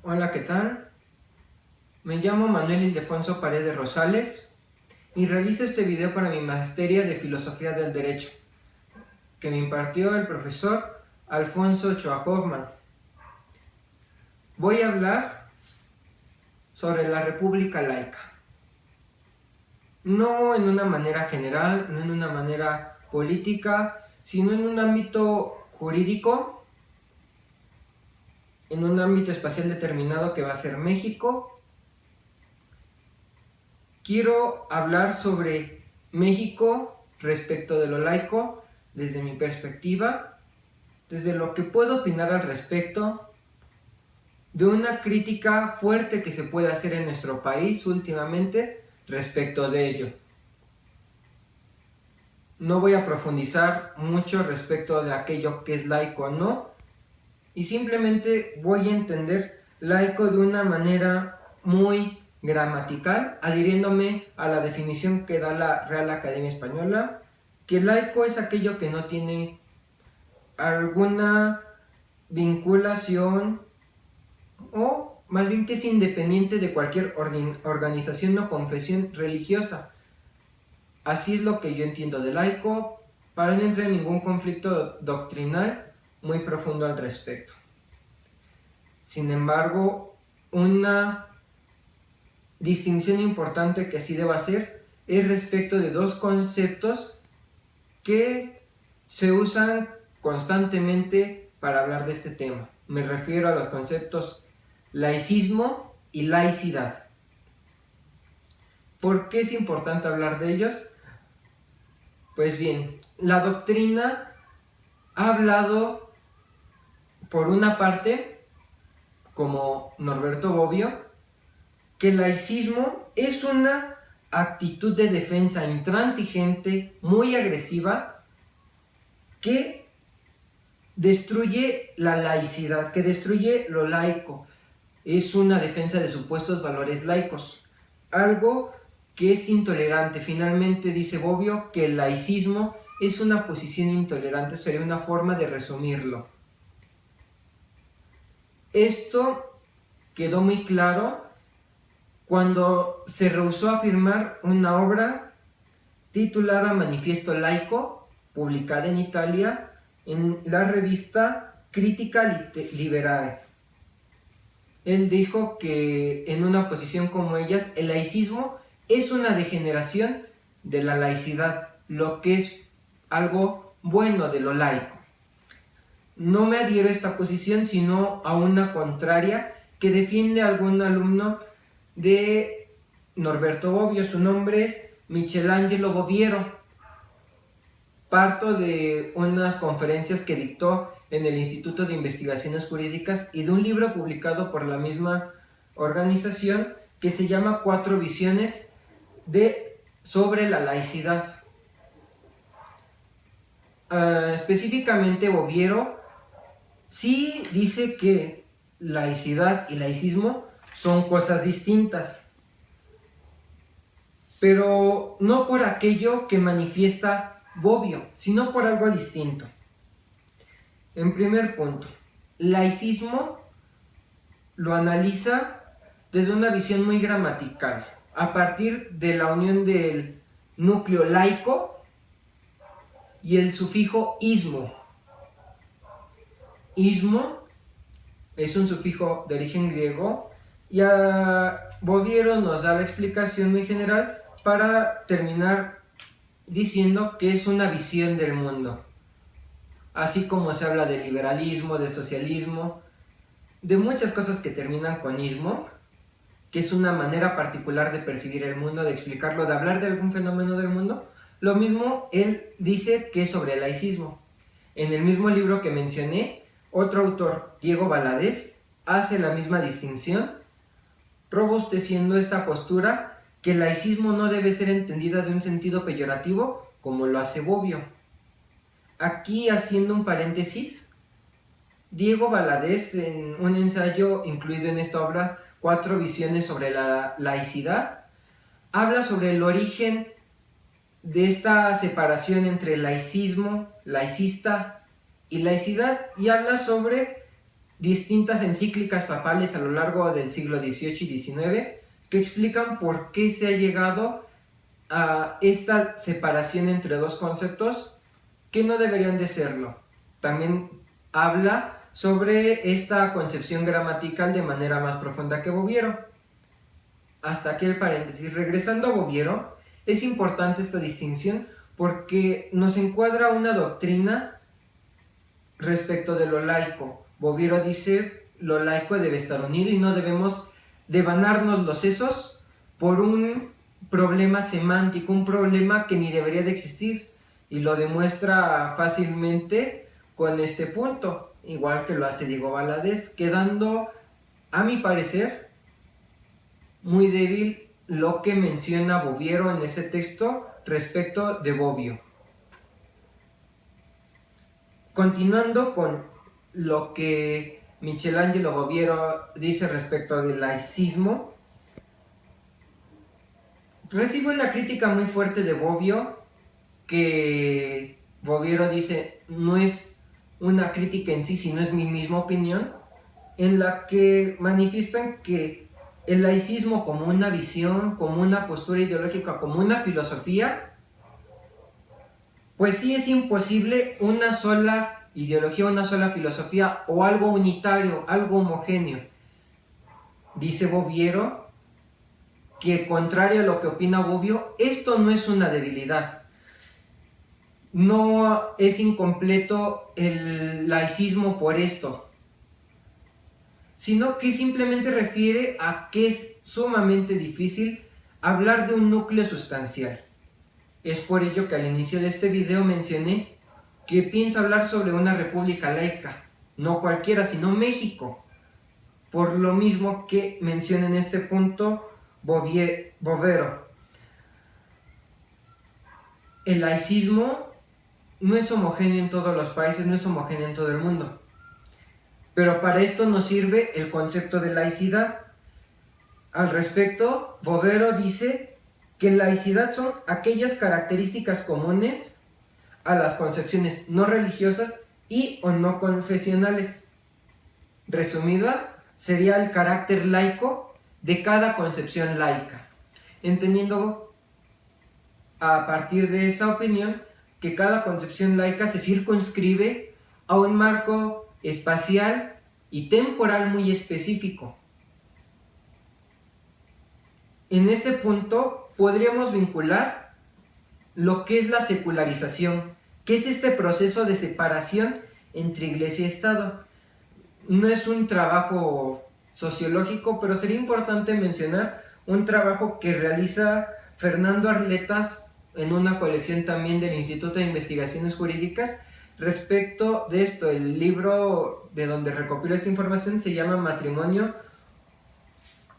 Hola, ¿qué tal? Me llamo Manuel Ildefonso Paredes Rosales y realizo este video para mi materia de Filosofía del Derecho, que me impartió el profesor Alfonso Ochoa Hoffman. Voy a hablar sobre la República laica. No en una manera general, no en una manera política, sino en un ámbito jurídico, en un ámbito espacial determinado que va a ser México. Quiero hablar sobre México respecto de lo laico desde mi perspectiva, desde lo que puedo opinar al respecto, de una crítica fuerte que se puede hacer en nuestro país últimamente respecto de ello. No voy a profundizar mucho respecto de aquello que es laico o no, y simplemente voy a entender laico de una manera muy gramatical, adhiriéndome a la definición que da la Real Academia Española, que laico es aquello que no tiene alguna vinculación o más bien que es independiente de cualquier organización o confesión religiosa. Así es lo que yo entiendo de laico, para no entrar en ningún conflicto doctrinal muy profundo al respecto. Sin embargo, una distinción importante que sí deba hacer es respecto de dos conceptos que se usan constantemente para hablar de este tema. Me refiero a los conceptos laicismo y laicidad. ¿Por qué es importante hablar de ellos? Pues bien, la doctrina ha hablado, por una parte, como Norberto Bobbio, que el laicismo es una actitud de defensa intransigente, muy agresiva, que destruye la laicidad, que destruye lo laico. Es una defensa de supuestos valores laicos, algo que es intolerante. Finalmente dice Bobbio que el laicismo es una posición intolerante, sería una forma de resumirlo. Esto quedó muy claro cuando se rehusó a firmar una obra titulada Manifiesto Laico, publicada en Italia en la revista Critica Liberae. Él dijo que en una posición como ellas, el laicismo es una degeneración de la laicidad, lo que es algo bueno de lo laico. No me adhiero a esta posición, sino a una contraria que defiende a algún alumno de Norberto Bobbio. Su nombre es Michelangelo Boviero. Parto de unas conferencias que dictó en el Instituto de Investigaciones Jurídicas y de un libro publicado por la misma organización que se llama Cuatro Visiones sobre la laicidad. Específicamente Boviero sí dice que laicidad y laicismo son cosas distintas, pero no por aquello que manifiesta Bobbio, sino por algo distinto. En primer punto, laicismo lo analiza desde una visión muy gramatical, a partir de la unión del núcleo laico y el sufijo ismo. Ismo es un sufijo de origen griego y Boviero nos da la explicación muy general para terminar diciendo que es una visión del mundo. Así como se habla de liberalismo, de socialismo, de muchas cosas que terminan con ismo, que es una manera particular de percibir el mundo, de explicarlo, de hablar de algún fenómeno del mundo. Lo mismo él dice que es sobre el laicismo. En el mismo libro que mencioné, otro autor, Diego Valadez, hace la misma distinción, robusteciendo esta postura que el laicismo no debe ser entendida de un sentido peyorativo como lo hace Bobbio. Aquí, haciendo un paréntesis, Diego Valadez, en un ensayo incluido en esta obra, Cuatro Visiones sobre la laicidad, habla sobre el origen de esta separación entre laicismo, laicista y laicidad, y habla sobre distintas encíclicas papales a lo largo del siglo XVIII y XIX que explican por qué se ha llegado a esta separación entre dos conceptos que no deberían de serlo. También habla sobre esta concepción gramatical de manera más profunda que Boviero. Hasta aquí el paréntesis. Regresando a Boviero, es importante esta distinción porque nos encuadra una doctrina respecto de lo laico. Boviero dice lo laico debe estar unido y no debemos devanarnos los sesos por un problema semántico, un problema que ni debería de existir, y lo demuestra fácilmente con este punto, igual que lo hace Diego Valadez, quedando, a mi parecer, muy débil lo que menciona Boviero en ese texto respecto de Bobbio. Continuando con lo que Michelangelo Boviero dice respecto del laicismo, recibe una crítica muy fuerte de Bobbio, que Boviero dice no es una crítica en sí, sino es mi misma opinión, en la que manifiestan que el laicismo como una visión, como una postura ideológica, como una filosofía, pues sí es imposible una sola ideología, una sola filosofía o algo unitario, algo homogéneo. Dice Boviero que, contrario a lo que opina Bobbio, esto no es una debilidad. No es incompleto el laicismo por esto, sino que simplemente refiere a que es sumamente difícil hablar de un núcleo sustancial. Es por ello que al inicio de este video mencioné que pienso hablar sobre una república laica, no cualquiera, sino México, por lo mismo que menciona en este punto Boviero. El laicismo no es homogéneo en todos los países, no es homogéneo en todo el mundo. Pero para esto nos sirve el concepto de laicidad. Al respecto, Boviero dice que laicidad son aquellas características comunes a las concepciones no religiosas y o no confesionales. Resumida, sería el carácter laico de cada concepción laica, entendiendo a partir de esa opinión que cada concepción laica se circunscribe a un marco espacial y temporal muy específico. En este punto podríamos vincular lo que es la secularización, que es este proceso de separación entre Iglesia y Estado. No es un trabajo sociológico, pero sería importante mencionar un trabajo que realiza Fernando Arletas en una colección también del Instituto de Investigaciones Jurídicas respecto de esto. El libro de donde recopiló esta información se llama Matrimonio,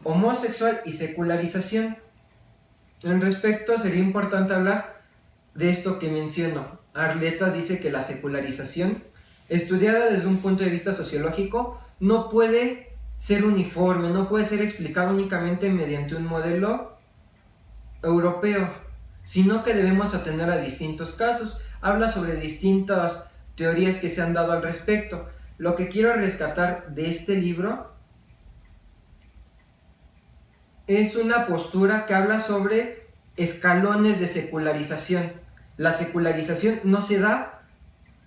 Homosexual y Secularización. En respecto, sería importante hablar de esto que menciono. Arletas dice que la secularización, estudiada desde un punto de vista sociológico, no puede ser uniforme, no puede ser explicada únicamente mediante un modelo europeo, sino que debemos atender a distintos casos. Habla sobre distintas teorías que se han dado al respecto. Lo que quiero rescatar de este libro es una postura que habla sobre escalones de secularización. La secularización no se da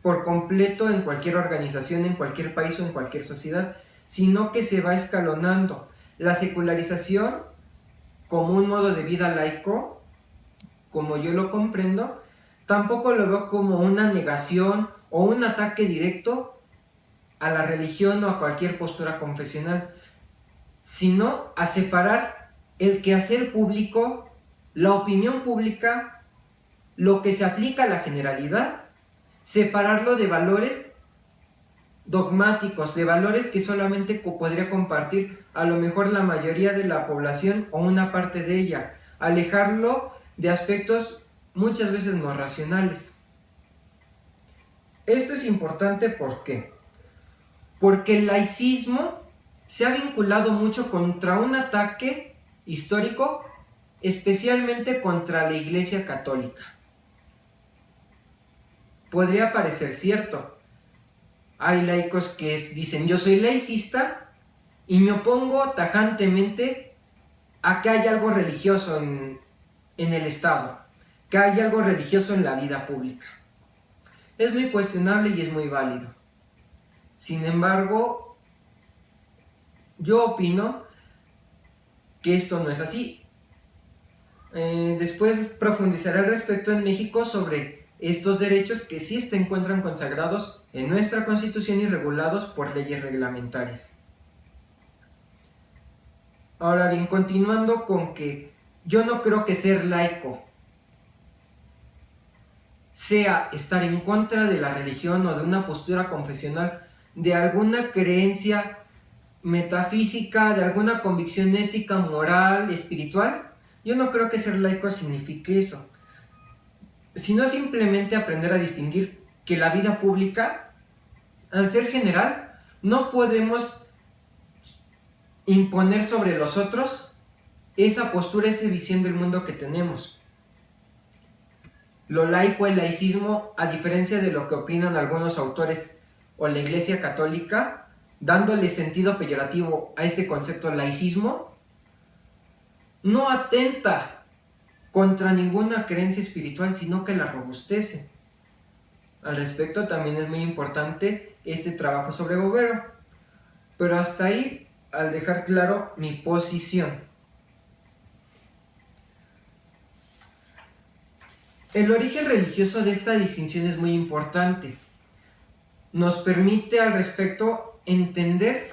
por completo en cualquier organización, en cualquier país o en cualquier sociedad, sino que se va escalonando. La secularización como un modo de vida laico, como yo lo comprendo, tampoco lo veo como una negación o un ataque directo a la religión o a cualquier postura confesional, sino a separar el quehacer público, la opinión pública, lo que se aplica a la generalidad, separarlo de valores dogmáticos, de valores que solamente podría compartir a lo mejor la mayoría de la población o una parte de ella, alejarlo de aspectos muchas veces no racionales. Esto es importante, ¿por qué? Porque el laicismo se ha vinculado mucho contra un ataque histórico, especialmente contra la Iglesia Católica. Podría parecer cierto, hay laicos que dicen yo soy laicista y me opongo tajantemente a que haya algo religioso en el Estado, que haya algo religioso en la vida pública. Es muy cuestionable y es muy válido. Sin embargo, yo opino que esto no es así. Después profundizaré al respecto en México sobre estos derechos que sí se encuentran consagrados en nuestra Constitución y regulados por leyes reglamentarias. Ahora bien, continuando con que yo no creo que ser laico sea estar en contra de la religión o de una postura confesional, de alguna creencia metafísica, de alguna convicción ética, moral, espiritual. Yo no creo que ser laico signifique eso, sino simplemente aprender a distinguir que la vida pública, al ser general, no podemos imponer sobre los otros esa postura, esa visión del mundo que tenemos. Lo laico, el laicismo, a diferencia de lo que opinan algunos autores o la Iglesia Católica, dándole sentido peyorativo a este concepto laicismo, no atenta contra ninguna creencia espiritual, sino que la robustece. Al respecto también es muy importante este trabajo sobre Bovero, pero hasta ahí al dejar claro mi posición. El origen religioso de esta distinción es muy importante. Nos permite al respecto entender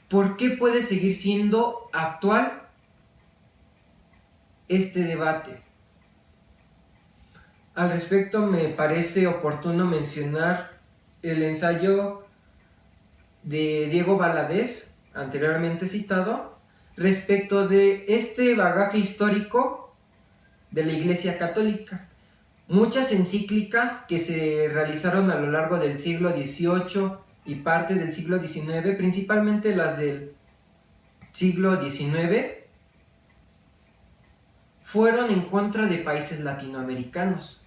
por qué puede seguir siendo actual este debate. Al respecto me parece oportuno mencionar el ensayo de Diego Valadez, anteriormente citado, respecto de este bagaje histórico de la Iglesia Católica. Muchas encíclicas que se realizaron a lo largo del siglo XVIII y parte del siglo XIX, principalmente las del siglo XIX, fueron en contra de países latinoamericanos.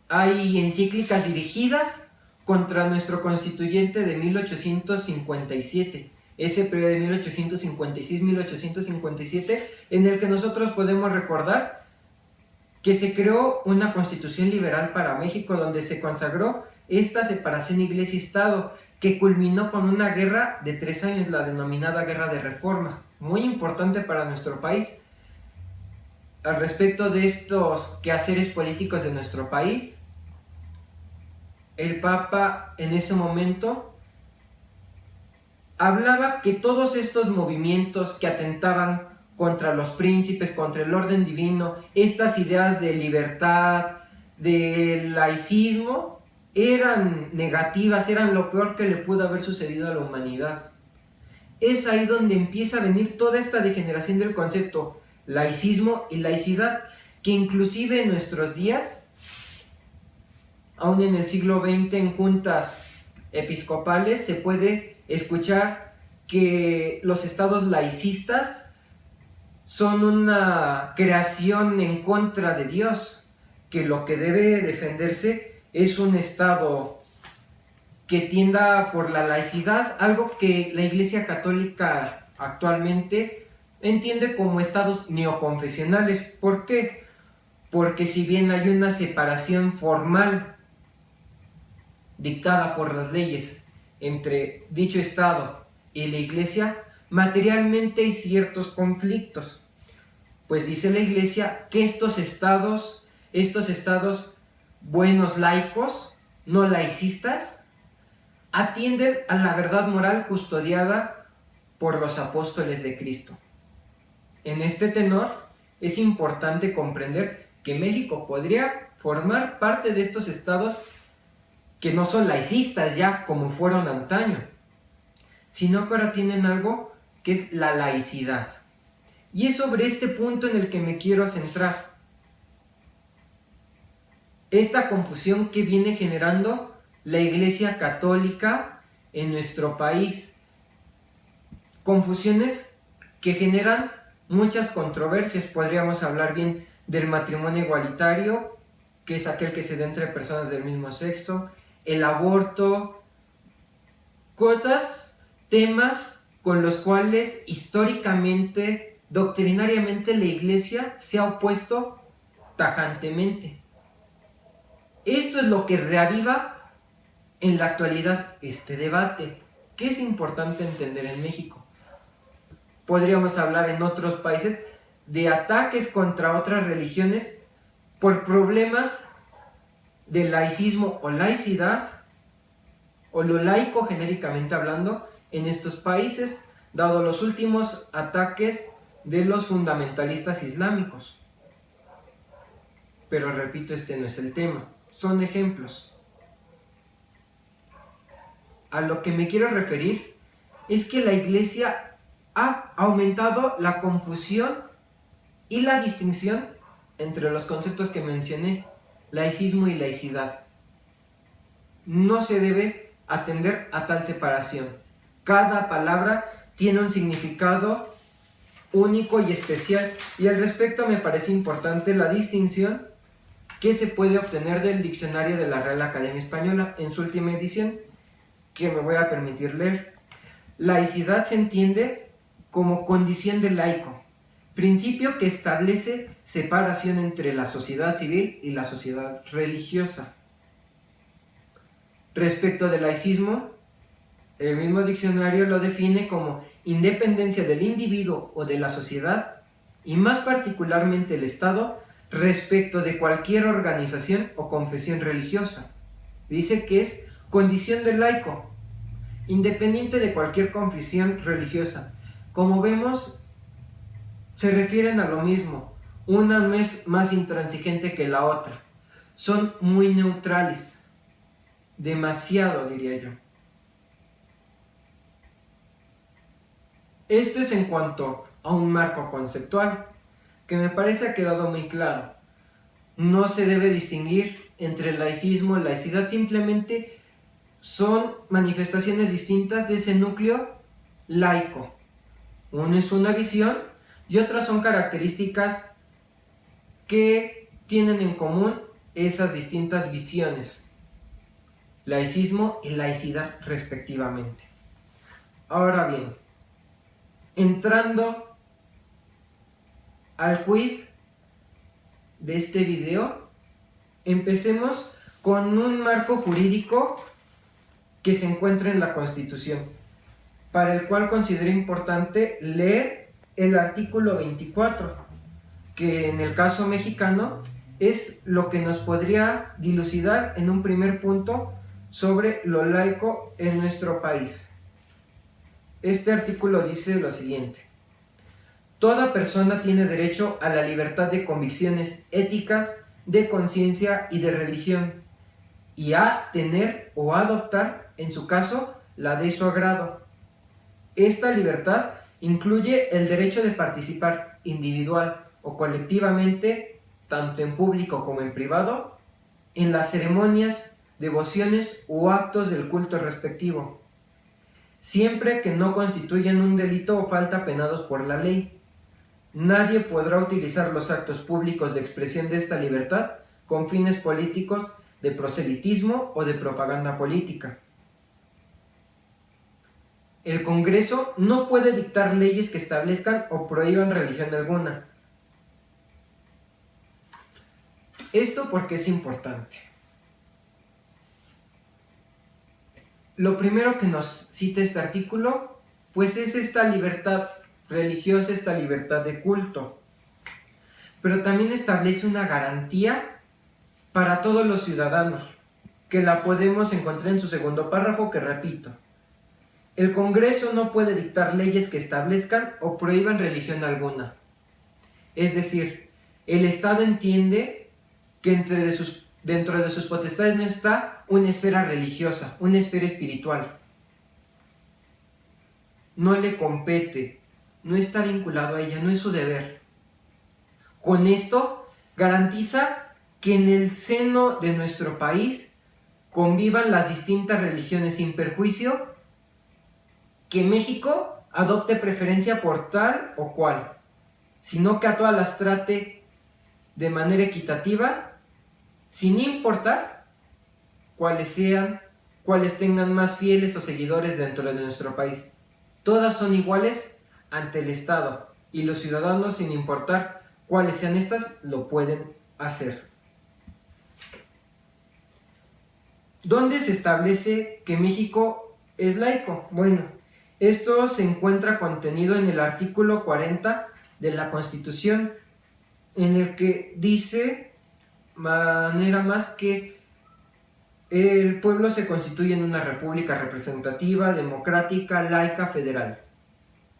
Hay encíclicas dirigidas contra nuestro constituyente de 1857, ese periodo de 1856-1857, en el que nosotros podemos recordar que se creó una constitución liberal para México, donde se consagró esta separación iglesia-estado, que culminó con una guerra de 3 años, la denominada Guerra de Reforma, muy importante para nuestro país. Al respecto de estos quehaceres políticos de nuestro país, el Papa en ese momento hablaba que todos estos movimientos que atentaban contra los príncipes, contra el orden divino, estas ideas de libertad, de laicismo, eran negativas, eran lo peor que le pudo haber sucedido a la humanidad. Es ahí donde empieza a venir toda esta degeneración del concepto laicismo y laicidad, que inclusive en nuestros días, aún en el siglo XX, en juntas episcopales, se puede escuchar que los estados laicistas son una creación en contra de Dios, que lo que debe defenderse es un estado que tienda por la laicidad, algo que la Iglesia Católica actualmente entiende como estados neoconfesionales. ¿Por qué? Porque si bien hay una separación formal dictada por las leyes entre dicho estado y la Iglesia, materialmente hay ciertos conflictos, pues dice la Iglesia que estos estados buenos laicos, no laicistas, atienden a la verdad moral custodiada por los apóstoles de Cristo. En este tenor, es importante comprender que México podría formar parte de estos estados que no son laicistas ya como fueron antaño, sino que ahora tienen algo que es la laicidad. Y es sobre este punto en el que me quiero centrar. Esta confusión que viene generando la Iglesia Católica en nuestro país. Confusiones que generan muchas controversias. Podríamos hablar bien del matrimonio igualitario, que es aquel que se da entre personas del mismo sexo, el aborto, temas con los cuales históricamente, doctrinariamente la Iglesia se ha opuesto tajantemente. Esto es lo que reaviva en la actualidad este debate, que es importante entender en México. Podríamos hablar en otros países de ataques contra otras religiones por problemas de laicismo o laicidad, o lo laico genéricamente hablando, en estos países, dado los últimos ataques de los fundamentalistas islámicos. Pero repito, este no es el tema, son ejemplos. A lo que me quiero referir es que la Iglesia ha aumentado la confusión y la distinción entre los conceptos que mencioné, laicismo y laicidad. No se debe atender a tal separación. Cada palabra tiene un significado único y especial, y al respecto me parece importante la distinción que se puede obtener del diccionario de la Real Academia Española en su última edición, que me voy a permitir leer. Laicidad se entiende como condición de laico, principio que establece separación entre la sociedad civil y la sociedad religiosa. Respecto del laicismo, el mismo diccionario lo define como independencia del individuo o de la sociedad, y más particularmente el Estado, respecto de cualquier organización o confesión religiosa. Dice que es condición de laico, independiente de cualquier confesión religiosa. Como vemos, se refieren a lo mismo. Una no es más intransigente que la otra. Son muy neutrales. Demasiado, diría yo. Esto es en cuanto a un marco conceptual, que me parece ha quedado muy claro. No se debe distinguir entre laicismo y laicidad, simplemente son manifestaciones distintas de ese núcleo laico. Uno es una visión y otras son características que tienen en común esas distintas visiones, laicismo y laicidad respectivamente. Ahora bien, entrando al quid de este video, empecemos con un marco jurídico que se encuentra en la Constitución, para el cual considero importante leer el artículo 24, que en el caso mexicano es lo que nos podría dilucidar en un primer punto sobre lo laico en nuestro país. Este artículo dice lo siguiente: toda persona tiene derecho a la libertad de convicciones éticas, de conciencia y de religión, y a tener o adoptar, en su caso, la de su agrado. Esta libertad incluye el derecho de participar individual o colectivamente, tanto en público como en privado, en las ceremonias, devociones u actos del culto respectivo, siempre que no constituyan un delito o falta penados por la ley. Nadie podrá utilizar los actos públicos de expresión de esta libertad con fines políticos, de proselitismo o de propaganda política. El Congreso no puede dictar leyes que establezcan o prohíban religión alguna. Esto porque es importante. Lo primero que nos cita este artículo, pues es esta libertad religiosa, esta libertad de culto. Pero también establece una garantía para todos los ciudadanos, que la podemos encontrar en su segundo párrafo, que repito: el Congreso no puede dictar leyes que establezcan o prohíban religión alguna. Es decir, el Estado entiende que dentro de sus potestades no está una esfera religiosa, una esfera espiritual. No le compete, no está vinculado a ella, no es su deber. Con esto garantiza que en el seno de nuestro país convivan las distintas religiones sin perjuicio que México adopte preferencia por tal o cual, sino que a todas las trate de manera equitativa, sin importar cuáles sean cuales tengan más fieles o seguidores dentro de nuestro país. Todas son iguales ante el Estado y los ciudadanos, sin importar cuáles sean estas, lo pueden hacer. ¿Dónde se establece que México es laico? Bueno, esto se encuentra contenido en el artículo 40 de la Constitución, en el que dice manera más que el pueblo se constituye en una república representativa, democrática, laica, federal.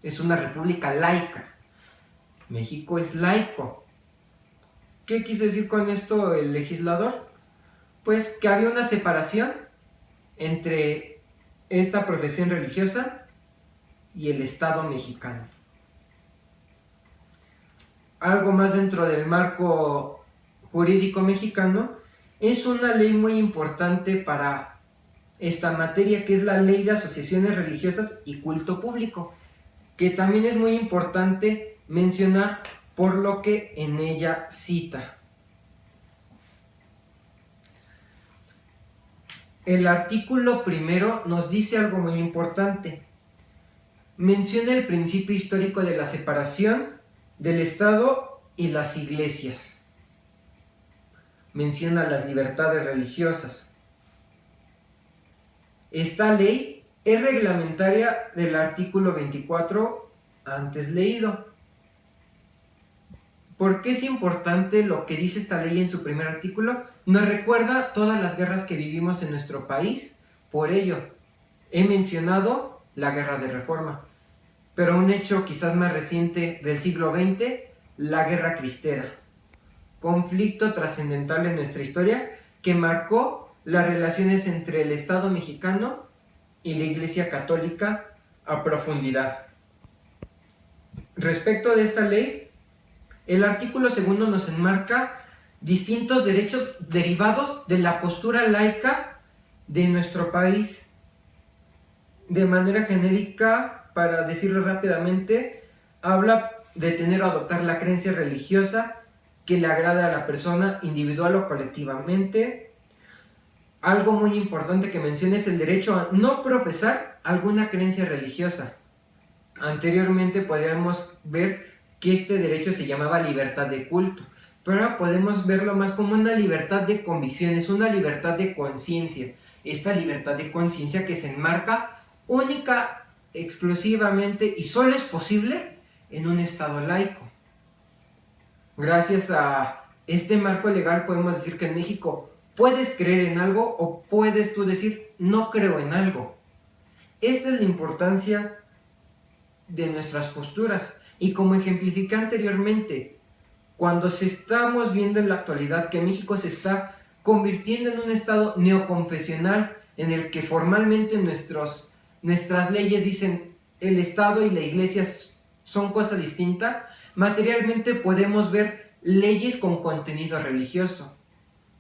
Es una república laica. México es laico. ¿Qué quiso decir con esto el legislador? Pues que había una separación entre esta profesión religiosa y el Estado mexicano. Algo más dentro del marco jurídico mexicano, es una ley muy importante para esta materia, que es la Ley de Asociaciones Religiosas y Culto Público, que también es muy importante mencionar por lo que en ella cita. El artículo primero nos dice algo muy importante. Menciona el principio histórico de la separación del Estado y las iglesias. Menciona las libertades religiosas. Esta ley es reglamentaria del artículo 24 antes leído. ¿Por qué es importante lo que dice esta ley en su primer artículo? Nos recuerda todas las guerras que vivimos en nuestro país. Por ello, he mencionado la Guerra de Reforma, pero un hecho quizás más reciente del siglo XX, la Guerra Cristera. Conflicto trascendental en nuestra historia que marcó las relaciones entre el Estado mexicano y la Iglesia Católica a profundidad. Respecto de esta ley, el artículo segundo nos enmarca distintos derechos derivados de la postura laica de nuestro país. De manera genérica, para decirlo rápidamente, habla de tener o adoptar la creencia religiosa que le agrada a la persona individual o colectivamente. Algo muy importante que menciona es el derecho a no profesar alguna creencia religiosa. Anteriormente podríamos ver que este derecho se llamaba libertad de culto, pero ahora podemos verlo más como una libertad de convicciones, una libertad de conciencia. Esta libertad de conciencia que se enmarca única, exclusivamente y solo es posible en un Estado laico. Gracias a este marco legal podemos decir que en México puedes creer en algo o puedes tú decir no creo en algo. Esta es la importancia de nuestras posturas. Y como ejemplifiqué anteriormente, cuando estamos viendo en la actualidad que México se está convirtiendo en un estado neoconfesional en el que formalmente nuestras leyes dicen el Estado y la Iglesia son cosa distinta, materialmente podemos ver leyes con contenido religioso,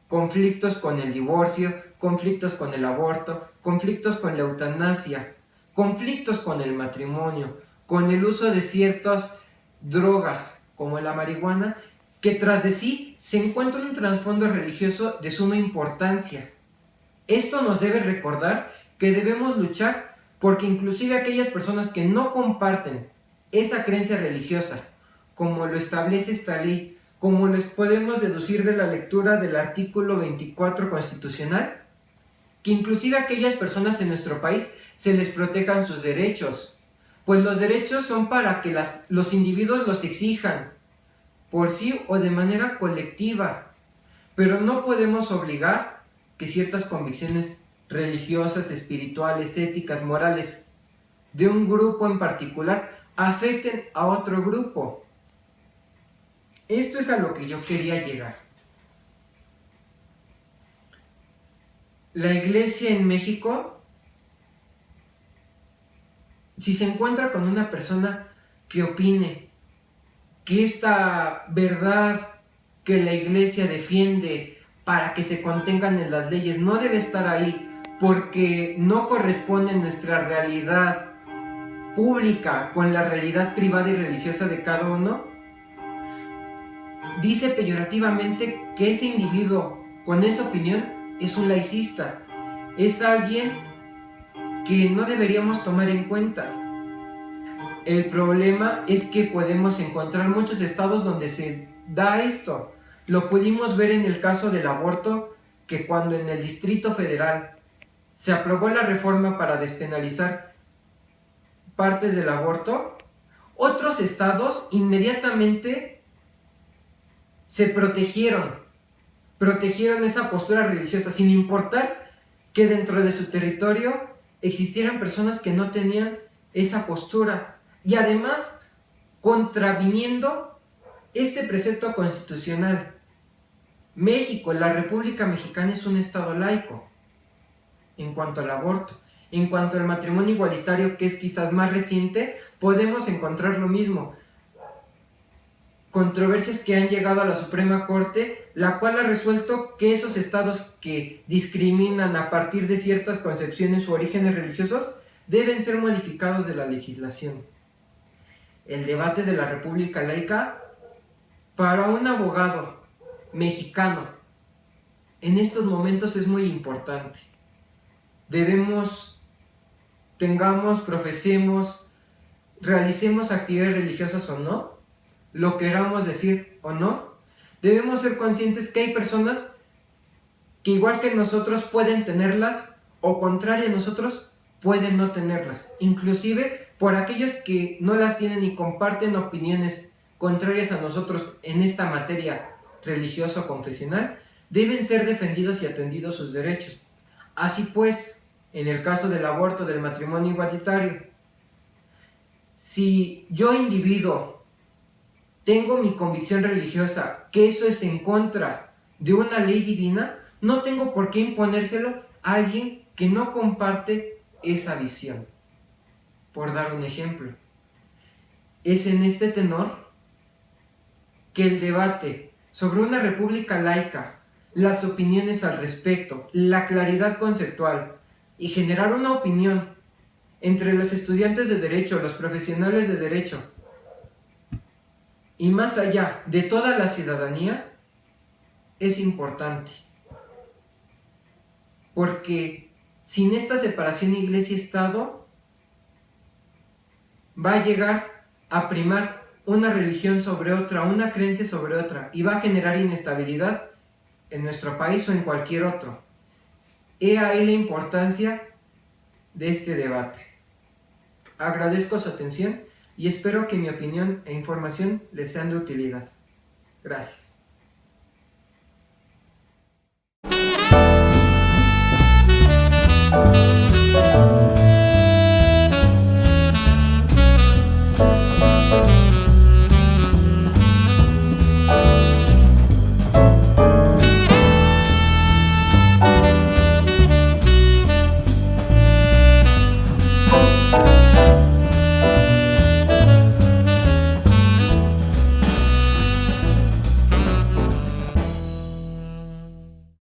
conflictos con el divorcio, conflictos con el aborto, conflictos con la eutanasia, conflictos con el matrimonio, con el uso de ciertas drogas como la marihuana, que tras de sí se encuentra un trasfondo religioso de suma importancia. Esto nos debe recordar que debemos luchar porque inclusive aquellas personas que no comparten esa creencia religiosa, como lo establece esta ley, como les podemos deducir de la lectura del artículo 24 constitucional, que inclusive aquellas personas en nuestro país se les protejan sus derechos, pues los derechos son para que los individuos los exijan, por sí o de manera colectiva, pero no podemos obligar que ciertas convicciones religiosas, espirituales, éticas, morales de un grupo en particular afecten a otro grupo. Esto es a lo que yo quería llegar. La iglesia en México, si se encuentra con una persona que opine que esta verdad que la iglesia defiende para que se contengan en las leyes no debe estar ahí porque no corresponde a nuestra realidad pública con la realidad privada y religiosa de cada uno, dice peyorativamente que ese individuo con esa opinión es un laicista, es alguien que no deberíamos tomar en cuenta. El problema es que podemos encontrar muchos estados donde se da esto. Lo pudimos ver en el caso del aborto, que cuando en el Distrito Federal se aprobó la reforma para despenalizar partes del aborto, otros estados inmediatamente se protegieron esa postura religiosa, sin importar que dentro de su territorio existieran personas que no tenían esa postura, y además contraviniendo este precepto constitucional. México, la República Mexicana, es un estado laico en cuanto al aborto. En cuanto al matrimonio igualitario, que es quizás más reciente, podemos encontrar lo mismo. Controversias que han llegado a la Suprema Corte, la cual ha resuelto que esos estados que discriminan a partir de ciertas concepciones u orígenes religiosos deben ser modificados de la legislación. El debate de la República Laica, para un abogado mexicano, en estos momentos es muy importante. Profesemos, realicemos actividades religiosas o no, lo queramos decir o no, debemos ser conscientes que hay personas que igual que nosotros pueden tenerlas, o contrario a nosotros pueden no tenerlas. Inclusive por aquellos que no las tienen y comparten opiniones contrarias a nosotros en esta materia religiosa o confesional, deben ser defendidos y atendidos sus derechos. Así pues, en el caso del aborto, del matrimonio igualitario, si yo, individuo, tengo mi convicción religiosa que eso es en contra de una ley divina, no tengo por qué imponérselo a alguien que no comparte esa visión. Por dar un ejemplo, es en este tenor que el debate sobre una república laica, las opiniones al respecto, la claridad conceptual y generar una opinión entre los estudiantes de derecho, los profesionales de derecho y más allá de toda la ciudadanía es importante, porque sin esta separación iglesia-estado va a llegar a primar una religión sobre otra, una creencia sobre otra, y va a generar inestabilidad en nuestro país o en cualquier otro. He ahí la importancia de este debate. Agradezco su atención y espero que mi opinión e información les sean de utilidad. Gracias.